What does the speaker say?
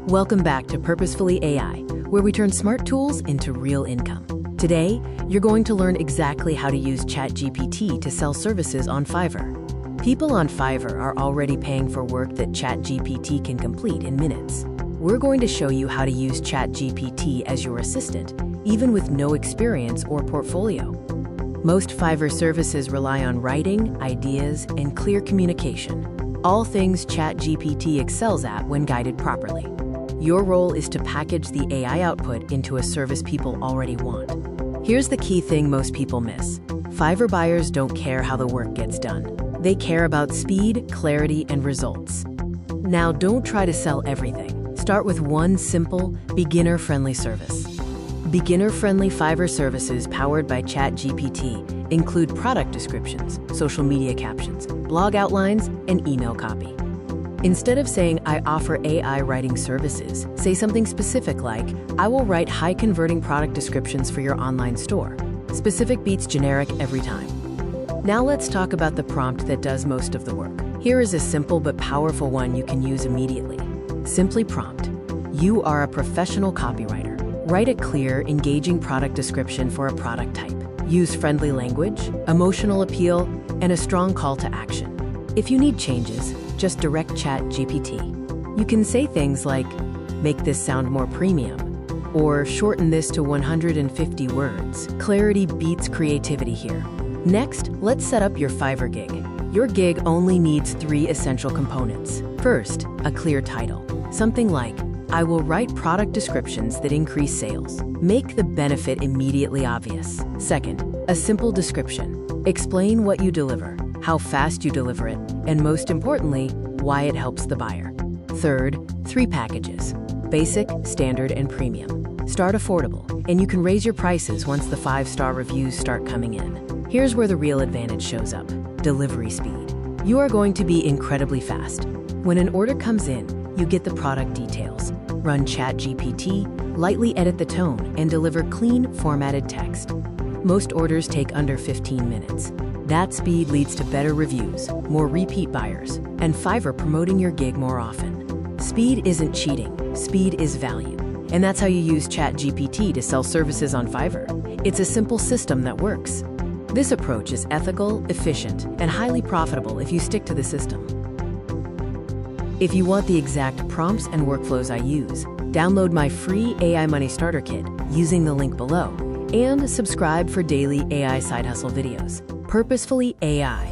Welcome back to Purposefully AI, where we turn smart tools into real income. Today, you're going to learn exactly how to use ChatGPT to sell services on Fiverr. People on Fiverr are already paying for work that ChatGPT can complete in minutes. We're going to show you how to use ChatGPT as your assistant, even with no experience or portfolio. Most Fiverr services rely on writing, ideas, and clear communication, all things ChatGPT excels at when guided properly. Your role is to package the AI output into a service people already want. Here's the key thing most people miss. Fiverr buyers don't care how the work gets done. They care about speed, clarity, and results. Now, don't try to sell everything. Start with one simple, beginner-friendly service. Beginner-friendly Fiverr services powered by ChatGPT include product descriptions, social media captions, blog outlines, and email copy. Instead of saying, "I offer AI writing services," say something specific like, "I will write high-converting product descriptions for your online store." Specific beats generic every time. Now let's talk about the prompt that does most of the work. Here is a simple but powerful one you can use immediately. Simply prompt: "You are a professional copywriter. Write a clear, engaging product description for a product type. Use friendly language, emotional appeal, and a strong call to action." If you need changes, just direct ChatGPT. You can say things like, "Make this sound more premium," or "Shorten this to 150 words." Clarity beats creativity here. Next, let's set up your Fiverr gig. Your gig only needs 3 essential components. First, a clear title. Something like, "I will write product descriptions that increase sales." Make the benefit immediately obvious. Second, a simple description. Explain what you deliver, how fast you deliver it, and most importantly, why it helps the buyer. Third, 3 packages: basic, standard, and premium. Start affordable, and you can raise your prices once the 5-star reviews start coming in. Here's where the real advantage shows up: delivery speed. You are going to be incredibly fast. When an order comes in, you get the product details, run ChatGPT, lightly edit the tone, and deliver clean, formatted text. Most orders take under 15 minutes. That speed leads to better reviews, more repeat buyers, and Fiverr promoting your gig more often. Speed isn't cheating, speed is value. And that's how you use ChatGPT to sell services on Fiverr. It's a simple system that works. This approach is ethical, efficient, and highly profitable if you stick to the system. If you want the exact prompts and workflows I use, download my free AI Money Starter Kit using the link below, and subscribe for daily AI side hustle videos. Purposefully AI,